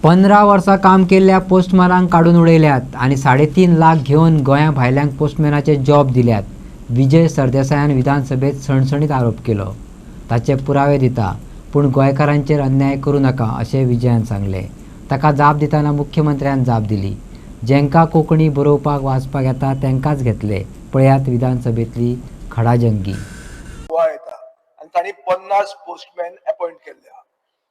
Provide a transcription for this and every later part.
15 वर्सां काम केल्ल्या पोस्टमॅनांक काडून उडयल्यात आनी 3.5 लाख घेवन गोंया भायल्यांक पोस्टमॅनाचे जॉब दिल्यात. विजय सरदेसायान विधानसभेत सणसणीत आरोप केलो. ताचे पुरावे दिता, पूण गोंयकारांचेर अन्याय करूं नाका अशें विजयान सांगलें. ताका जाप दितना मुख्यमंत्र्यान जाप दिली. जेंकां कोंकणी बरोवपाक वाचपाक येता तेंकांच घेतले. पळयात विधानसभेतली खडाजंगी. आनी तांणी 50 पोस्टमॅन अपॉइंट केल्ले.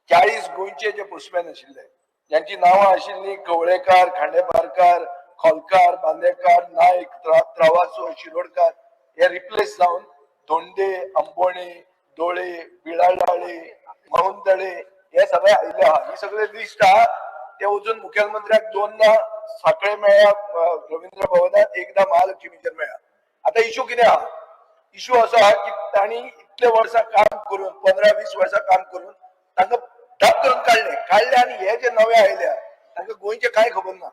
40 गोंयचे जे पोस्टमॅन आशिल्ले ज्यांची नांवां आशिल्लीं कवळेकार, खांडेपारकार, खोलकार, बांदेकार, नायक, त्रावासो, शिरोडकार हे रिप्लेस जावन धोंडे, अंबोणे, दोळे, बिळाडाळे, माउंतळे हे सगळे आयिल्ले आहा. ही सगळे लिस्ट आहा ते वचून मुखेलमंत्र्याक 2दा साखळे मेळ्ळ्या रवींद्र भवनात, एकदा महालक्ष्मीचेर मेळ्ळ्या. आता इशू कितें आहा? इशू असो आहा की तांणी इतले वर्सां काम करून 15-20 वर्सां काम करून तांकां ठप करून काढले आनी हे जे नवे आयल्या तांकां गोंयचे कांय खबर ना.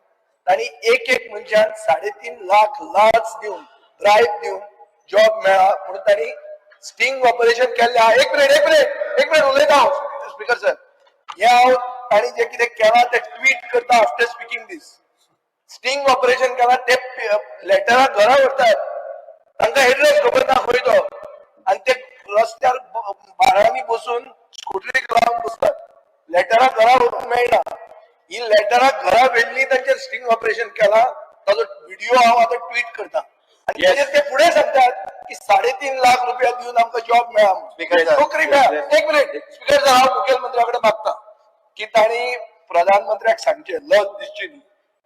तांणी एक मनशाक 3.5 लाख लाच दिवन ब्रायब दिवन जॉब मेळ्ळा म्हणून तांणी स्टिंग ऑपरेशन केल्लें आहा. एक मिनिट उलयता हांव स्पीकर सर. हे हांव तांणी जे कितें केलां ते ट्वीट करता आफ्टर स्पीकिंग दीस. स्टिंग ऑपरेशन केलां ते लेटरां घरा व्हरतात, तांकां एड्रेस खबर ना खंय तो, आनी ते रस्त्यार बारांनी बसून स्कुटरीक लावन बसतात. लेटरां घरा व्हरून मेळना. ही लेटरां घरा व्हेल्ली तांचेर स्टिंग ऑपरेशन केला. ताजो व्हिडिओ हांव आतां ट्वीट करता आनी ताचेर ते फुडें सांगतात की 3.5 लाख रुपया दिवन आमकां जॉब मेळ्ळा म्हणून. नोकरी मेळ्ळा. एक मिनिट स्पीकर सर, हांव मुखेलमंत्र्या कडेन मागता की तांणी प्रधानमंत्र्याक सांगचें लज दिसची न्ही.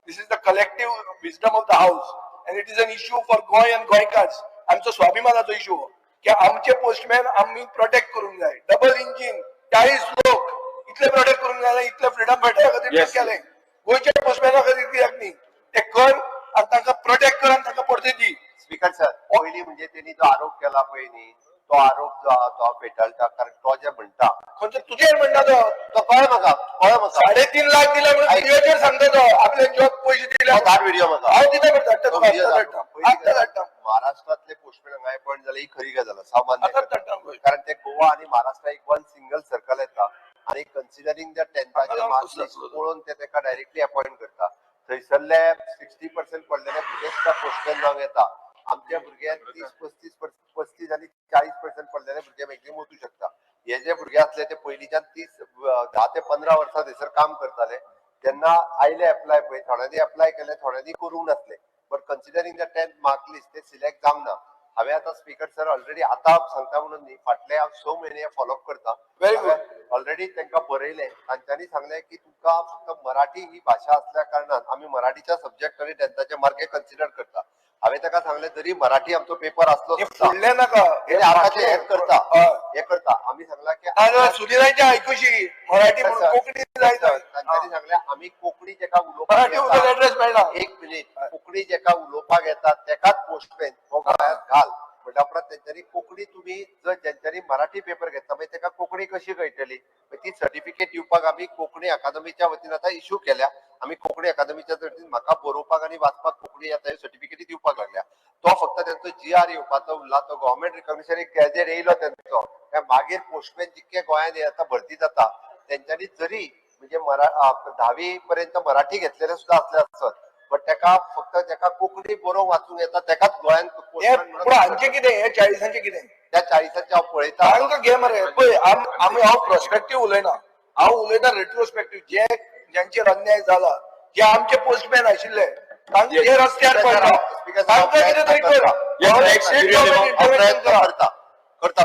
This is the collective wisdom of the house and it is an issue for Goem and Goenkars. आमचो स्वाभिमानाचो इश्यू की आमचे पोस्टमॅन आमी प्रोटेक्ट करूंक जाय. डबल इंजिन 40 लोक इतले प्रोटेक्ट करूंक जाय. इतले फ्रिडम फायटरा खातीर केलें. गोंयच्या पोस्टमॅना खातीर कित्याक न्ही? ते कर आनी तांकां प्रोटेक्ट कर आनी तांकां परते दी. स्पीकर सर, पयली म्हणजे त्यांनी जो आरोप केला पळय न्ही, तो आरोप जो आहा तो फेटाळटा. कारण तो जे म्हणटा खंयच्या तुजेर म्हणटा तो कळ्ळें म्हाका 3.5 लाख दिले म्हणून व्हिडिओचेर सांगता तो आपले जॉब पयशे दिले. धाड व्हिडिओ म्हाका हांव दिता धाडटा. महाराष्ट्रातले पोस्टमॅन हांगा अपॉइंट जाले ही खरी गजाल आसा. मान्य, कारण ते गोवा आणि महाराष्ट्र एक वन सिंगल सर्कल येता आणि considering the 10th marks list पळोवन ते ताका डायरेक्टली अपॉइंट करता. थंयसरले 60% पडलेले भुरगे सुद्धा पोस्टमॅन जावंक येता. आमच्या भुरग्यांक 30-35 आनी 40% पडलेले भुरगे मॅक्झिमम वचूं शकता. हे जे भुरगे आसले ते पयलींच्यान 10 ते 15 वर्सां थंयसर काम करताले. तेन्ना आयले एप्लाय पळय, थोड्यांनी एप्लाय केले, थोड्यांनी करूंक नासले. But considering the 10th mark list ते सिलेक्ट जावंक ना. हांवें आतां स्पीकर सर ऑलरेडी आतां सांगता म्हणून न्ही, फाटले हांव 6 म्हयने फॉलोअप करता. Very good. ऑलरेडी तांकां बरयलें. तांच्यांनी सांगलें की तुमकां फक्त मराठी ही भाशा असल्या कारणान आमी मराठीच्या सब्जेक्ट आनी 10thचे मार्के कन्सिडर करता. हांवें ताका सांगलें जरी मराठी आमचो पेपर आसलो फुडलें नाका हे करता आमी सांगला की सुनिलांचे आयकुशी मराठी कोंकणी जाय. तांच्यांनी सांगलें आमी कोंकणी जेका उलोवपाक मराठी उदक एड्रेस मेळना. एक मिनिट, कोंकणी जेका उलोवपाक येता तेकाच पोस्टमॅन हो गोंयांत घाल म्हणटा उपरांत तेंच्यांनी कोंकणी तुमी जर जेंच्यांनी मराठी पेपर घेतला मागीर तेका कोंकणी कशी कळटली? ती सर्टिफिकेट दिवपाक आमी कोंकणी अकादमीच्या वतीन आतां इश्यू केल्या. आमी कोंकणी अकादमीच्या वतीन म्हाका बरोवपाक आनी वाचपाक कोंकणी येता ह्यो सर्टिफिकेटी दिवपाक लागल्या. तो फक्त त्यांचो GR येवपाचो उरला. तो गव्हर्नमेंट रिकॉग्निशन एक गॅजेट येयलो त्यांचो. मागीर पोस्टमॅन जितके गोंयांत येता भरती जाता तेंच्यांनी जरी म्हणजे 10वी पर्यंत मराठी घेतलेले सुद्धा असले आसत, बट तेका फक्त जेका कोंकणी बरोवंक वाचूंक येता तेकाच गोंयांत पोस्टमॅन म्हणून. हांचे कितें हे 40चे कितें? त्या 40चे हांव पळयता. तांकां घे मरे पळय. आमी हांव प्रॉस्पेक्टिव्ह उलयना, हांव उलयता रेट्रोस्पेक्टिव्ह. ज्यांचेर अन्याय जाला, जे आमचे पोस्टमॅन आशिल्ले तांचे रस्त्यार पडटा, तांकां कितें तरी करा. करता